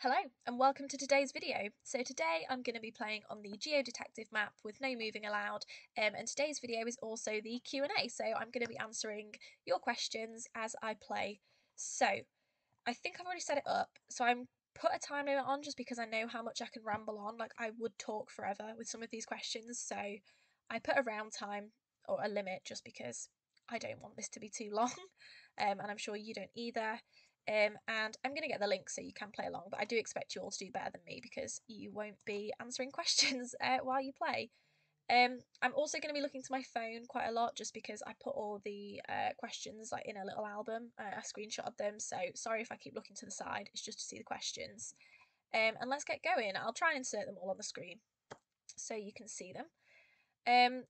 Hello and welcome to today's video. So today I'm going to be playing on the GeoDetective map with no moving allowed, and today's video is also the Q&A, so I'm going to be answering your questions as I play. So I think I've already set it up, so I'm put a time limit on just because I know how much I can ramble on, like I would talk forever with some of these questions, so I put a round time or a limit just because I don't want this to be too long, and I'm sure you don't either. And I'm going to get the link so you can play along, but I do expect you all to do better than me because you won't be answering questions while you play. I'm also going to be looking to my phone quite a lot just because I put all the questions like in a little album. I screenshotted them, so sorry if I keep looking to the side. It's just to see the questions. And let's get going. I'll try and insert them all on the screen so you can see them.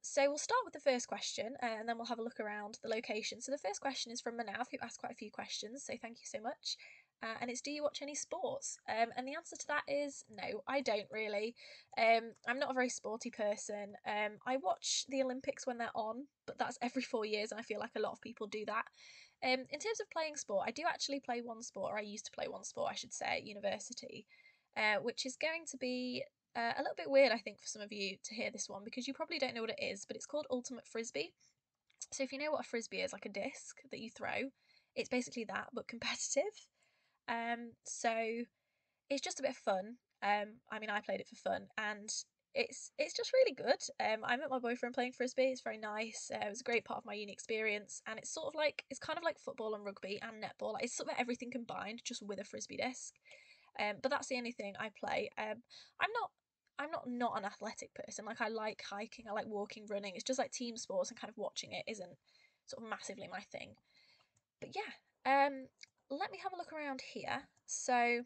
So we'll start with the first question and then we'll have a look around the location. So the first question is from Manav, who asked quite a few questions, so thank you so much. And it's, do you watch any sports? And the answer to that is no, I don't really. I'm not a very sporty person. I watch the Olympics when they're on, but that's every 4 years, and I feel like a lot of people do that. In terms of playing sport, I do actually play one sport, or I used to play one sport, I should say, at university, which is going to be a little bit weird, I think, for some of you to hear this one because you probably don't know what it is, but it's called Ultimate Frisbee. So if you know what a frisbee is, like a disc that you throw, it's basically that, but competitive. So it's just a bit of fun. I mean, I played it for fun, and it's just really good. I met my boyfriend playing frisbee. It's very nice. It was a great part of my uni experience, and it's sort of like it's kind of like football and rugby and netball. Like, it's sort of everything combined, just with a frisbee disc. But that's the only thing I play. I'm not an athletic person. Like, I like hiking, I like walking, running. It's just like team sports, and kind of watching it isn't sort of massively my thing. But yeah, let me have a look around here. So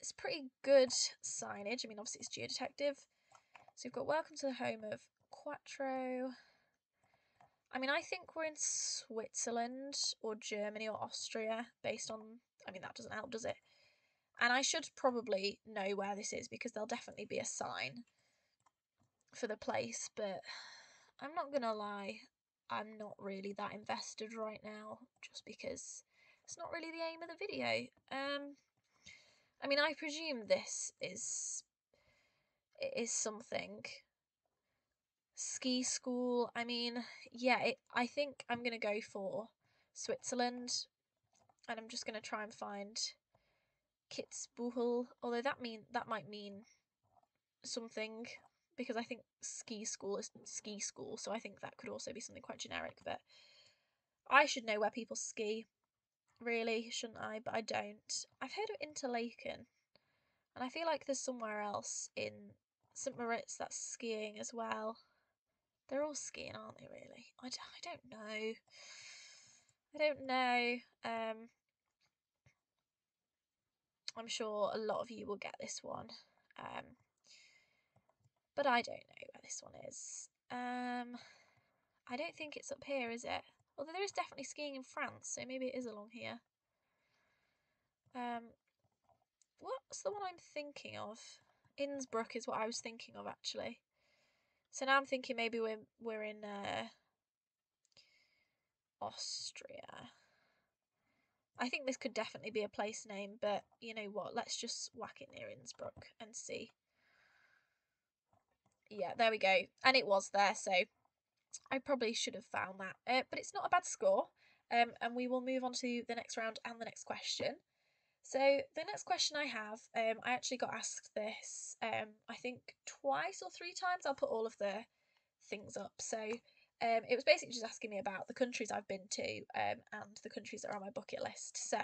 it's pretty good signage. I mean, obviously it's Geodetective. So we've got welcome to the home of Quattro. I mean, I think we're in Switzerland or Germany or Austria based on, I mean, that doesn't help, does it? And I should probably know where this is because there'll definitely be a sign for the place, but I'm not gonna lie, I'm not really that invested right now just because it's not really the aim of the video. I mean, I presume this is something. Ski school. I mean, yeah, I think I'm gonna go for Switzerland, and I'm just gonna try and find Kitzbühel. Although that might mean something because I think ski school is ski school, so I think that could also be something quite generic. But I should know where people ski, really, shouldn't I? But I don't. I've heard of Interlaken, and I feel like there's somewhere else in St. Moritz that's skiing as well. They're all skiing, aren't they, really? I don't know. I don't know. I'm sure a lot of you will get this one. But I don't know where this one is. I don't think it's up here, is it? Although there is definitely skiing in France, so maybe it is along here. What's the one I'm thinking of? Innsbruck is what I was thinking of, actually. So now I'm thinking maybe we're in Austria. I think this could definitely be a place name, but you know what? Let's just whack it near Innsbruck and see. Yeah, there we go. And it was there, so I probably should have found that. But it's not a bad score. And we will move on to the next round and the next question. So the next question I have, I actually got asked this, I think twice or three times. I'll put all of the things up. So it was basically just asking me about the countries I've been to and the countries that are on my bucket list. So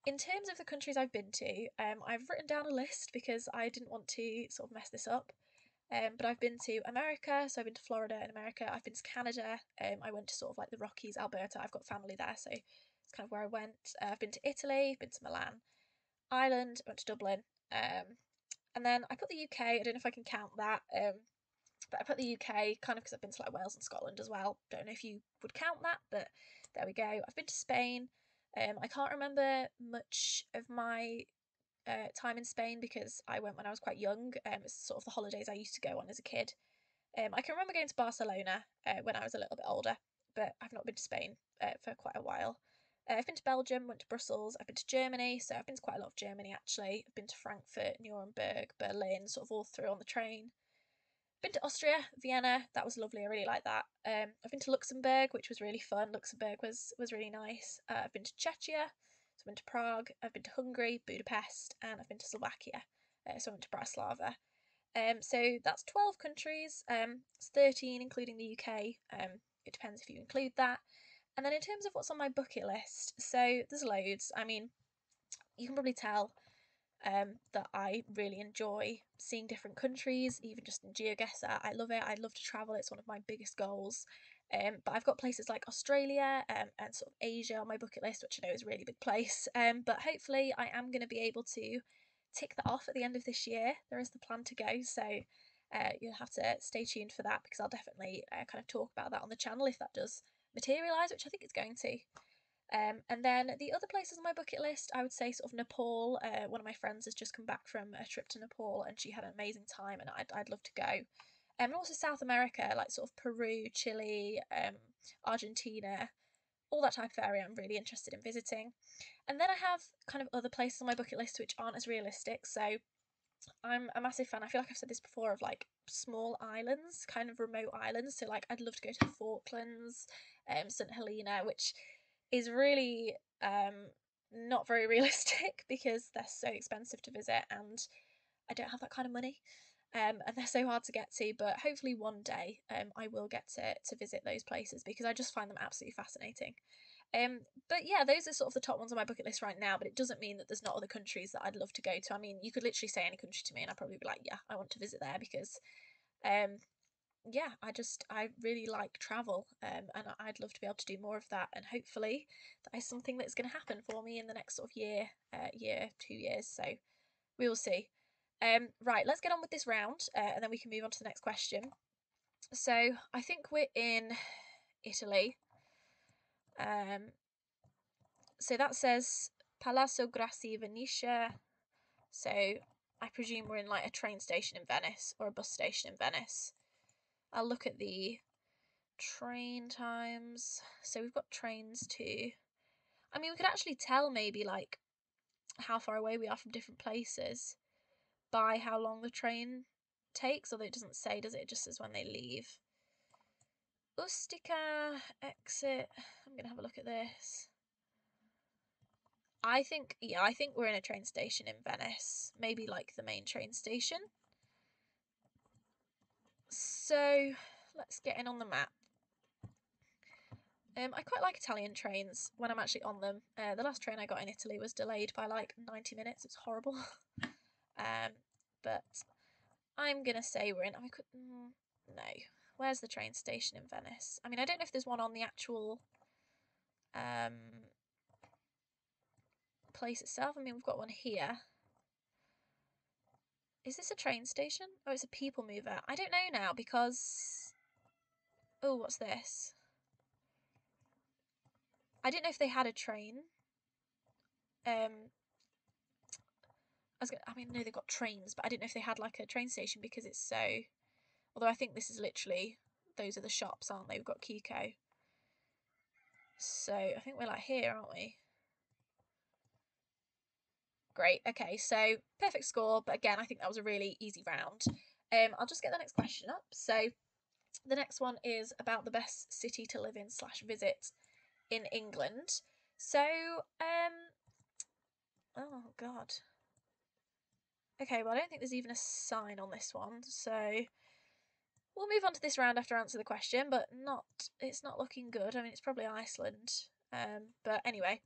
in terms of the countries I've been to, I've written down a list because I didn't want to sort of mess this up. But I've been to America, so I've been to Florida in America. I've been to Canada. I went to sort of like the Rockies, Alberta. I've got family there, so it's kind of where I went. I've been to Italy, been to Milan, Ireland, went to Dublin. And then I put the UK. I don't know if I can count that, but I put the UK kind of because I've been to like Wales and Scotland as well. Don't know if you would count that, but there we go. I've been to Spain. I can't remember much of my time in Spain because I went when I was quite young. It's sort of the holidays I used to go on as a kid. I can remember going to Barcelona when I was a little bit older, but I've not been to Spain for quite a while. I've been to Belgium, went to Brussels, I've been to Germany, so I've been to quite a lot of Germany actually. I've been to Frankfurt, Nuremberg, Berlin, sort of all through on the train. Been to Austria, Vienna, that was lovely, I really like that. I've been to Luxembourg, which was really fun. Luxembourg was really nice. I've been to Czechia, so I've been to Prague, I've been to Hungary, Budapest, and I've been to Slovakia, so I went to Bratislava. So that's 12 countries, it's 13 including the UK, it depends if you include that. And then in terms of what's on my bucket list, so there's loads. I mean, you can probably tell that I really enjoy seeing different countries, even just in GeoGuessr. I love it. I love to travel. It's one of my biggest goals. But I've got places like Australia and sort of Asia on my bucket list, which I know is a really big place. But hopefully I am going to be able to tick that off at the end of this year. There is the plan to go, so you'll have to stay tuned for that because I'll definitely kind of talk about that on the channel if that does materialise, which I think it's going to. And then the other places on my bucket list, I would say sort of Nepal. One of my friends has just come back from a trip to Nepal and she had an amazing time and I'd love to go. And also South America, like sort of Peru, Chile, Argentina, all that type of area I'm really interested in visiting. And then I have kind of other places on my bucket list which aren't as realistic. So I'm a massive fan, I feel like I've said this before, of like small islands, kind of remote islands. So like I'd love to go to the Falklands, St Helena, which is really not very realistic because they're so expensive to visit and I don't have that kind of money. And they're so hard to get to, but hopefully one day I will get to visit those places because I just find them absolutely fascinating. But yeah, those are sort of the top ones on my bucket list right now, but it doesn't mean that there's not other countries that I'd love to go to. I mean, you could literally say any country to me and I'd probably be like, yeah, I want to visit there because yeah, I really like travel, and I'd love to be able to do more of that, and hopefully that is something that's going to happen for me in the next sort of year, 2 years. So we will see. Right, let's get on with this round, and then we can move on to the next question. So I think we're in Italy. So that says Palazzo Grassi Venetia. So I presume we're in like a train station in Venice or a bus station in Venice. I'll look at the train times. So we've got trains to. I mean, we could actually tell maybe like how far away we are from different places by how long the train takes, although it doesn't say, does it? It just says when they leave. Ustica exit. I'm gonna have a look at this. I think we're in a train station in Venice, maybe like the main train station. So let's get in on the map. I quite like Italian trains when I'm actually on them. The last train I got in Italy was delayed by like 90 minutes. It's horrible. But I'm gonna say we're in. I could no. Where's the train station in Venice? I mean, I don't know if there's one on the actual place itself. I mean, we've got one here. Is this a train station? Oh, it's a people mover. I don't know now because. Oh, what's this? I didn't know if they had a train. I mean, no, they've got trains, but I didn't know if they had like a train station because it's so. Although I think this is literally, those are the shops, aren't they? We've got Kiko. So I think we're like here, aren't we? Great. Okay, so perfect score, but again, I think that was a really easy round. I'll just get the next question up. So the next one is about the best city to live in / visit in England. So, oh God. Okay, well, I don't think there's even a sign on this one, so we'll move on to this round after I answer the question, but it's not looking good. I mean, it's probably Iceland. But anyway.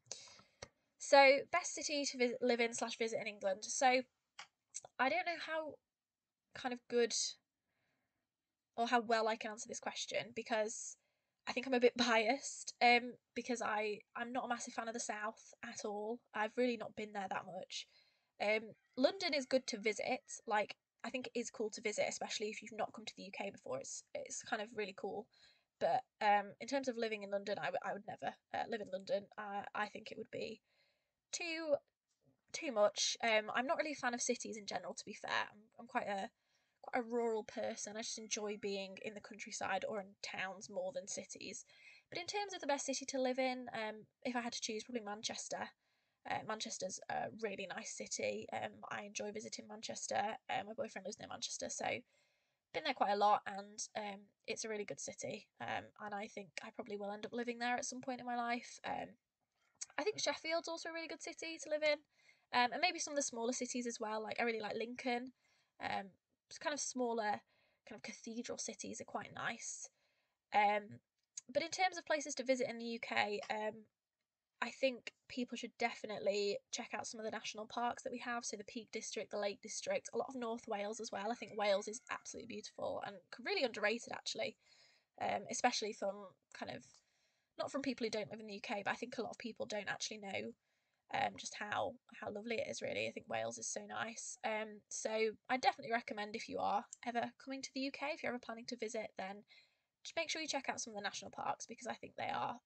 So, best city to live in / visit in England. So, I don't know how kind of good or how well I can answer this question because I think I'm a bit biased. Because I'm not a massive fan of the South at all. I've really not been there that much. London is good to visit. Like, I think it is cool to visit, especially if you've not come to the UK before. It's kind of really cool. But in terms of living in London, I would never live in London. I think it would be too much. I'm not really a fan of cities in general, to be fair. I'm quite a rural person. I just enjoy being in the countryside or in towns more than cities. But in terms of the best city to live in, if I had to choose, probably Manchester. Manchester's a really nice city. I enjoy visiting Manchester. My boyfriend lives near Manchester, so been there quite a lot, and it's a really good city. And I think I probably will end up living there at some point in my life. I think Sheffield's also a really good city to live in, and maybe some of the smaller cities as well. Like I really like Lincoln. It's kind of smaller, kind of cathedral cities are quite nice. Um, but in terms of places to visit in the UK, I think people should definitely check out some of the national parks that we have. So the Peak District, the Lake District, a lot of North Wales as well. I think Wales is absolutely beautiful and really underrated actually, especially from kind of not from people who don't live in the UK, but I think a lot of people don't actually know just how lovely it is. Really, I think Wales is so nice. So I definitely recommend if you are ever coming to the UK, if you're ever planning to visit, then just make sure you check out some of the national parks because I think they are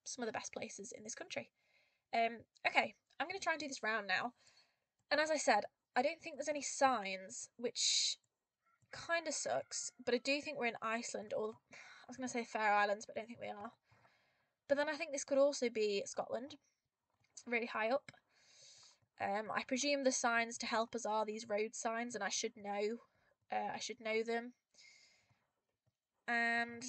some of the best places in this country. Okay, I'm going to try and do this round now. And as I said, I don't think there's any signs, which kind of sucks, but I do think we're in Iceland, or I was going to say Faroe Islands, but I don't think we are. But then I think this could also be Scotland, really high up. I presume the signs to help us are these road signs, and I should know. I should know them. And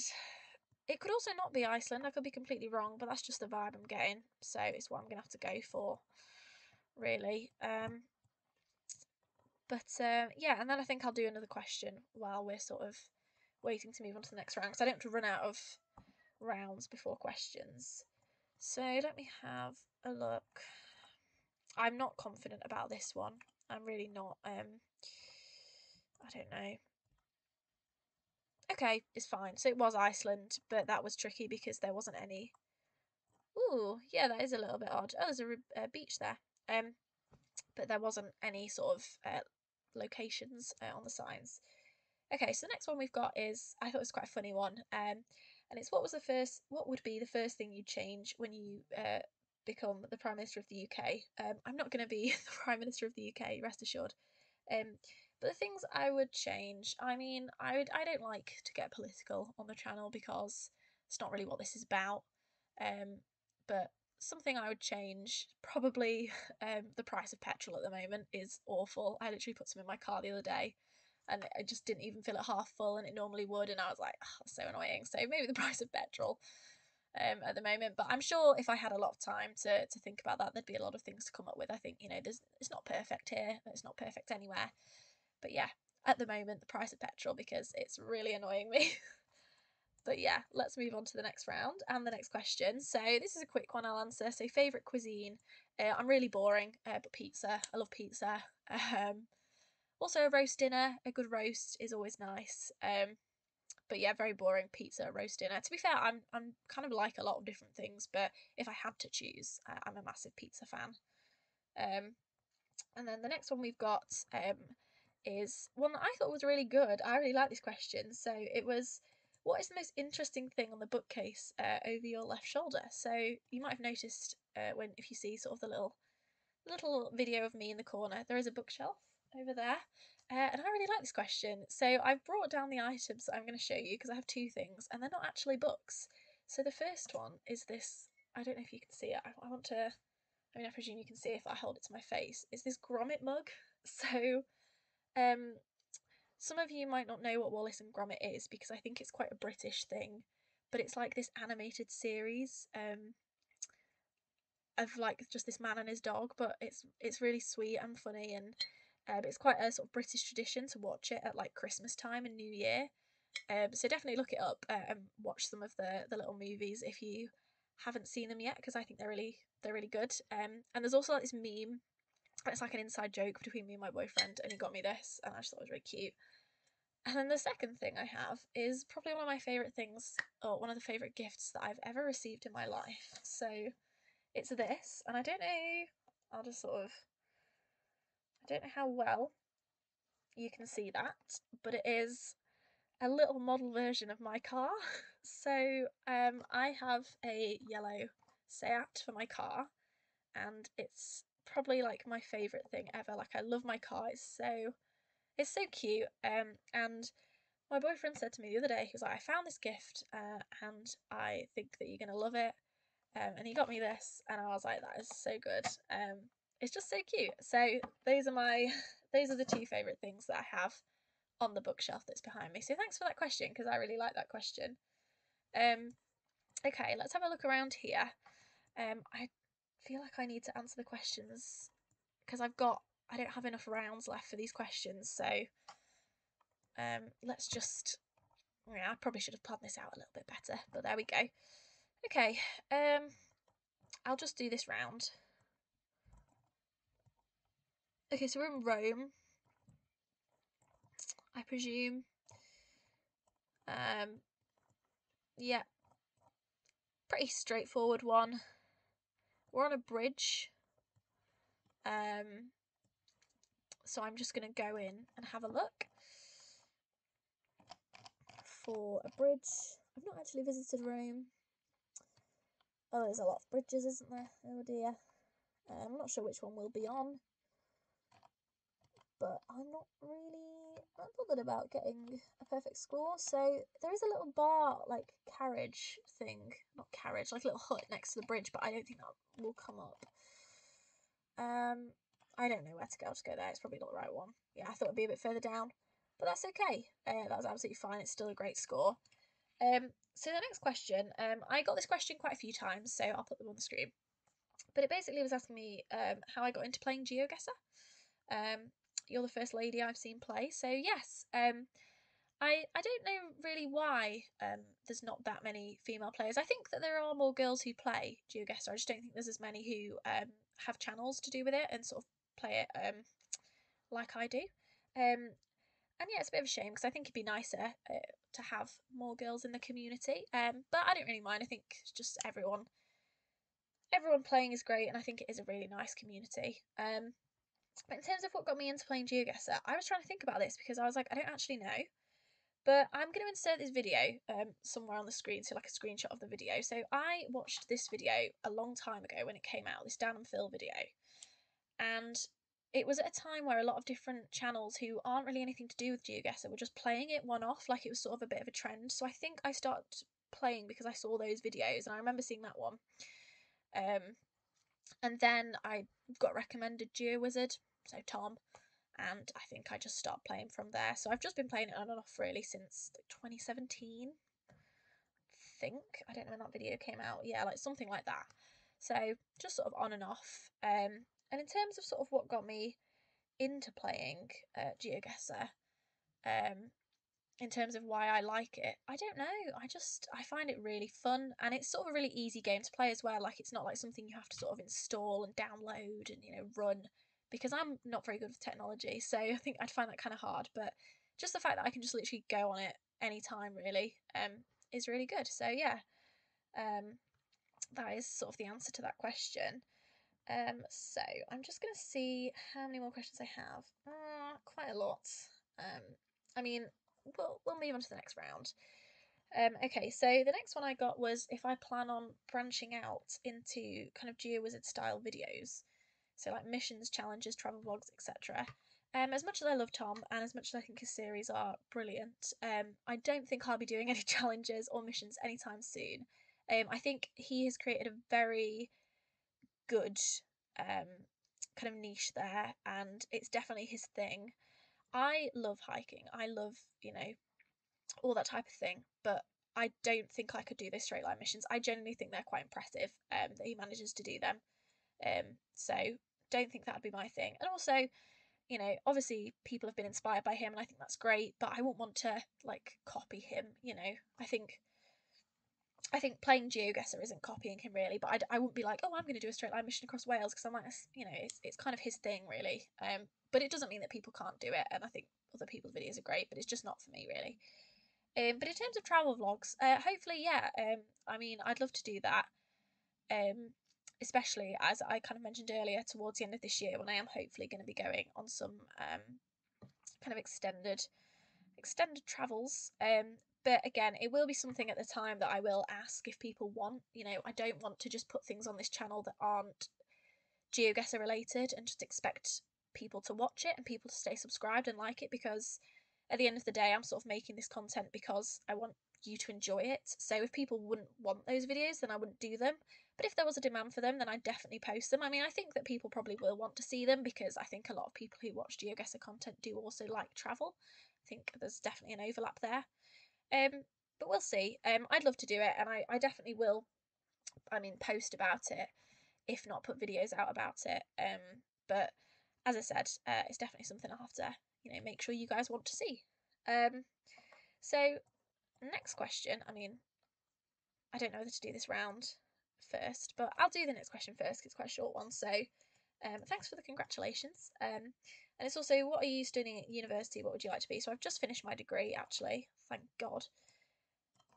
it could also not be Iceland. I could be completely wrong, but that's just the vibe I'm getting. So it's what I'm gonna have to go for, really. Yeah, and then I think I'll do another question while we're sort of waiting to move on to the next round because I don't want to run out of rounds before questions. So let me have a look. I'm not confident about this one. I'm really not. I don't know. Okay, it's fine. So it was Iceland, but that was tricky because there wasn't any. Ooh, yeah, that is a little bit odd. Oh, there's a beach there. But there wasn't any sort of locations on the signs. Okay, so the next one we've got is I thought it was quite a funny one. And it's what would be the first thing you'd change when you become the Prime Minister of the UK? I'm not going to be the Prime Minister of the UK, rest assured. But the things I would change, I mean, I don't like to get political on the channel because it's not really what this is about. But something I would change, probably the price of petrol at the moment is awful. I literally put some in my car the other day and I just didn't even fill it half full and it normally would, and I was like, oh, that's so annoying. So maybe the price of petrol at the moment, but I'm sure if I had a lot of time to think about that, there'd be a lot of things to come up with. I think, it's not perfect here, it's not perfect anywhere, but yeah, at the moment, the price of petrol because it's really annoying me. But yeah, let's move on to the next round and the next question. So this is a quick one I'll answer. So favourite cuisine. I'm really boring, but pizza. I love pizza. Also a roast dinner. A good roast is always nice. But yeah, very boring pizza, roast dinner. To be fair, I'm kind of like a lot of different things, but if I had to choose, I'm a massive pizza fan. Um, and then the next one we've got is one that I thought was really good. I really like this question. So it was, what is the most interesting thing on the bookcase over your left shoulder? So you might have noticed if you see sort of the little video of me in the corner, there is a bookshelf over there. And I really like this question. So I've brought down the items that I'm going to show you because I have two things and they're not actually books. So the first one is this, I don't know if you can see it. I want to, I mean, I presume you can see if I hold it to my face. It's this Gromit mug. So um, some of you might not know what Wallace and Gromit is because I think it's quite a British thing, but it's like this animated series of like just this man and his dog, but it's really sweet and funny, and it's quite a sort of British tradition to watch it at like Christmas time and New Year. So definitely look it up and watch some of the little movies if you haven't seen them yet because I think they're really good. And there's also like this meme. It's like an inside joke between me and my boyfriend, and he got me this, and I just thought it was really cute. And then the second thing I have is probably one of my favourite things, or one of the favourite gifts that I've ever received in my life. So it's this, and I don't know, I'll just sort of, I don't know how well you can see that, but it is a little model version of my car. So I have a yellow Seat for my car, and it's probably like my favourite thing ever. Like I love my car, it's so cute. And My boyfriend said to me the other day, he was like, I found this gift and I think that you're going to love it. And he got me this, and I was like, that is so good. It's just so cute. So those are the two favourite things that I have on the bookshelf that's behind me. So thanks for that question, because I really like that question. Okay, let's have a look around here. I feel like I need to answer the questions because I don't have enough rounds left for these questions. So let's just, yeah, I probably should have planned this out a little bit better, but there we go. Okay, I'll just do this round. Okay, so we're in Rome, I presume. Yeah, pretty straightforward one. We're on a bridge. So I'm just going to go in and have a look for a bridge. I've not actually visited Rome. Oh, there's a lot of bridges, isn't there? Oh dear. I'm not sure which one we'll be on, but I'm not really that bothered about getting a perfect score. So there is a little bar, like carriage thing, not carriage, like a little hut next to the bridge, but I don't think that will come up. I don't know where to go. I'll just go there. It's probably not the right one. Yeah, I thought it'd be a bit further down, but that's okay. That was absolutely fine. It's still a great score. So the next question, I got this question quite a few times, so I'll put them on the screen. But it basically was asking me how I got into playing GeoGuessr. You're the first lady I've seen play, so yes. I don't know really why there's not that many female players. I think that there are more girls who play GeoGuessr. I just don't think there's as many who have channels to do with it and sort of play it like I do. And yeah, it's a bit of a shame because I think it'd be nicer to have more girls in the community. But I don't really mind. I think it's just everyone playing is great, and I think it is a really nice community. But in terms of what got me into playing GeoGuessr, I was trying to think about this because I was like, I don't actually know. But I'm going to insert this video somewhere on the screen, so like a screenshot of the video. So I watched this video a long time ago when it came out, this Dan and Phil video. And it was at a time where a lot of different channels who aren't really anything to do with GeoGuessr were just playing it one off, like it was sort of a bit of a trend. So I think I started playing because I saw those videos, and I remember seeing that one. And then I got recommended GeoWizard, so Tom, and I think I just started playing from there. So I've just been playing it on and off really since 2017. I don't know when that video came out. Yeah, like something like that. So just sort of on and off. And in terms of sort of what got me into playing GeoGuessr, in terms of why I like it, I don't know. I find it really fun, and it's sort of a really easy game to play as well. Like it's not like something you have to sort of install and download and run, because I'm not very good with technology, so I think I'd find that kind of hard. But just the fact that I can just literally go on it anytime really is really good. So yeah, that is sort of the answer to that question. So I'm just gonna see how many more questions I have. Quite a lot. I mean, we'll move on to the next round. Okay, so the next one I got was if I plan on branching out into kind of GeoWizard style videos, so like missions, challenges, travel vlogs, etc. As much as I love Tom and as much as I think his series are brilliant, I don't think I'll be doing any challenges or missions anytime soon. I think he has created a very good kind of niche there, and it's definitely his thing. I love hiking. I love, all that type of thing, but I don't think I could do those straight line missions. I genuinely think they're quite impressive that he manages to do them. So don't think that'd be my thing. And also, obviously people have been inspired by him, and I think that's great, but I wouldn't want to like copy him. I think playing GeoGuessr isn't copying him really, but I wouldn't be like, oh, I'm going to do a straight line mission across Wales, because I'm like, it's kind of his thing really. But it doesn't mean that people can't do it, and I think other people's videos are great, but it's just not for me really. But in terms of travel vlogs, hopefully, yeah. I mean, I'd love to do that. Especially as I kind of mentioned earlier, towards the end of this year, when I am hopefully going to be going on some kind of extended travels. But again, it will be something at the time that I will ask if people want. I don't want to just put things on this channel that aren't GeoGuessr related and just expect people to watch it and people to stay subscribed and like it, because at the end of the day, I'm sort of making this content because I want you to enjoy it. So if people wouldn't want those videos, then I wouldn't do them. But if there was a demand for them, then I'd definitely post them. I mean, I think that people probably will want to see them because I think a lot of people who watch GeoGuessr content do also like travel. I think there's definitely an overlap there. But we'll see. I'd love to do it, and I definitely will. I mean, post about it, if not put videos out about it. But as I said, it's definitely something I'll have to, make sure you guys want to see. So next question. I mean, I don't know whether to do this round first, but I'll do the next question first because it's quite a short one. So thanks for the congratulations. And it's also, what are you studying at university? What would you like to be? So I've just finished my degree, actually. Thank God.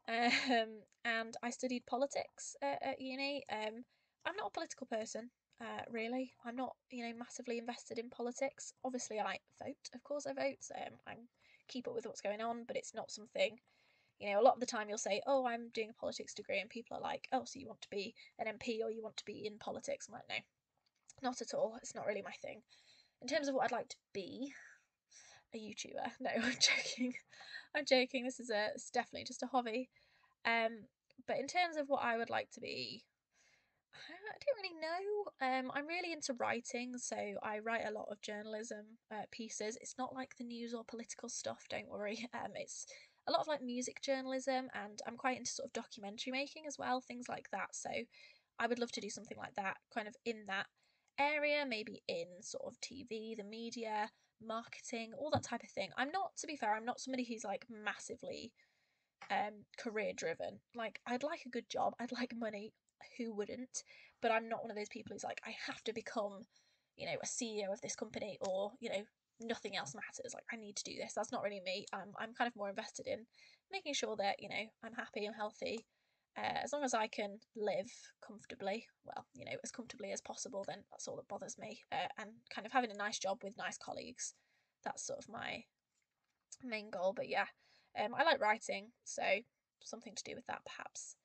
And I studied politics at uni. I'm not a political person, really. I'm not, massively invested in politics. Obviously, I vote. Of course, I vote. I keep up with what's going on, but it's not something. A lot of the time you'll say, "Oh, I'm doing a politics degree," and people are like, "Oh, so you want to be an MP or you want to be in politics?" I'm like, no, not at all. It's not really my thing. In terms of what I'd like to be, a YouTuber. No, I'm joking. I'm joking. It's definitely just a hobby. But in terms of what I would like to be, I don't really know. I'm really into writing, so I write a lot of journalism pieces. It's not like the news or political stuff, don't worry. It's a lot of like music journalism, and I'm quite into sort of documentary making as well, things like that. So I would love to do something like that, kind of in that area, maybe in sort of TV, the media, marketing, all that type of thing. To be fair, I'm not somebody who's like massively career driven. Like, I'd like a good job, I'd like money, who wouldn't? But I'm not one of those people who's like, I have to become, a CEO of this company, or nothing else matters. Like, I need to do this. That's not really me. I'm kind of more invested in making sure that I'm happy, I'm healthy. As long as I can live comfortably, well, as comfortably as possible, then that's all that bothers me. And kind of having a nice job with nice colleagues, that's sort of my main goal. But yeah, I like writing, so something to do with that perhaps.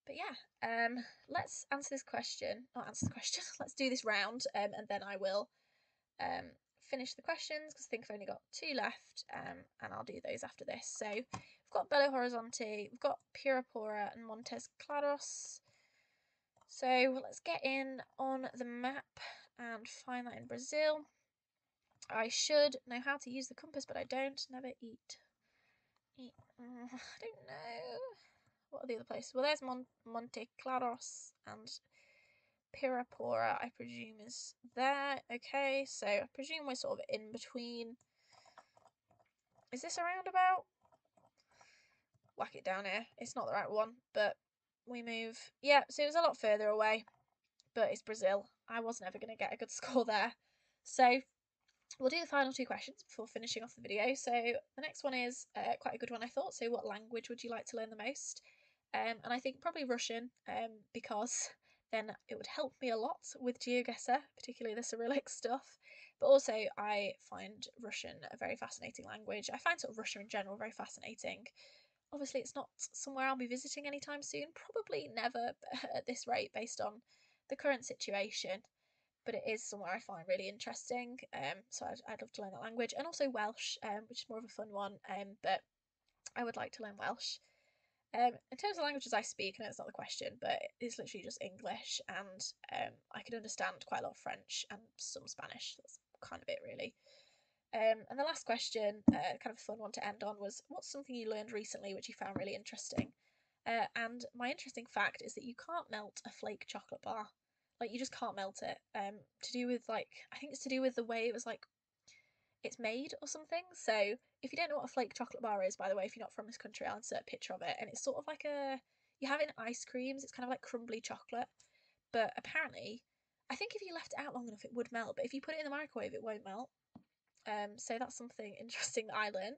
But yeah, let's answer this question. Not answer the question. Let's do this round, and then I will finish the questions because I think I've only got 2 left, and I'll do those after this. So we've got Belo Horizonte, we've got Pirapora and Montes Claros. So let's get in on the map and find that in Brazil. I should know how to use the compass, but I don't. Never eat. I don't know. What are the other places? Well, there's Monte Claros and Pirapora, I presume, is there. Okay, so I presume we're sort of in between. Is this a roundabout? Whack it down here. It's not the right one, but we move. Yeah, so it was a lot further away, but it's Brazil. I was never going to get a good score there. So we'll do the final 2 questions before finishing off the video. So the next one is quite a good one, I thought. So what language would you like to learn the most? And I think probably Russian, because then it would help me a lot with GeoGuessr, particularly the Cyrillic stuff. But also I find Russian a very fascinating language. I find sort of Russia in general very fascinating. Obviously it's not somewhere I'll be visiting anytime soon, probably never at this rate based on the current situation. But it is somewhere I find really interesting. So I'd love to learn that language. And also Welsh, which is more of a fun one, but I would like to learn Welsh. In terms of languages I speak, I know it's not the question, but it's literally just English, and I can understand quite a lot of French and some Spanish. That's kind of it, really. And the last question, kind of a fun one to end on, was what's something you learned recently which you found really interesting? And my interesting fact is that you can't melt a flake chocolate bar. Like, you just can't melt it. To do with, like, I think it's to do with the way it was, like, it's made or something. So if you don't know what a flake chocolate bar is, by the way, if you're not from this country, I'll insert a picture of it. And it's sort of like you have it in ice creams. It's kind of like crumbly chocolate. But apparently, I think if you left it out long enough, it would melt. But if you put it in the microwave, it won't melt. So that's something interesting that I learned.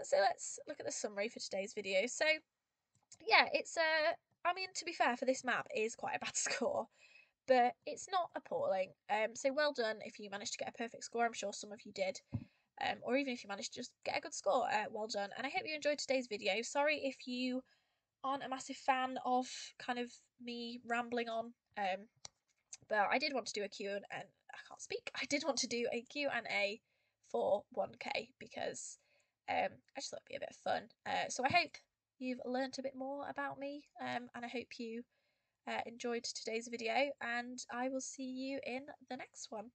So let's look at the summary for today's video. So yeah, it's I mean, to be fair, for this map, it is quite a bad score, but it's not appalling. So well done if you managed to get a perfect score. I'm sure some of you did. Or even if you managed to just get a good score, well done. And I hope you enjoyed today's video. Sorry if you aren't a massive fan of kind of me rambling on, but I did want to do a Q and I can't speak. I did want to do a Q&A for 1K because I just thought it'd be a bit of fun. So I hope you've learnt a bit more about me, and I hope you enjoyed today's video, and I will see you in the next one.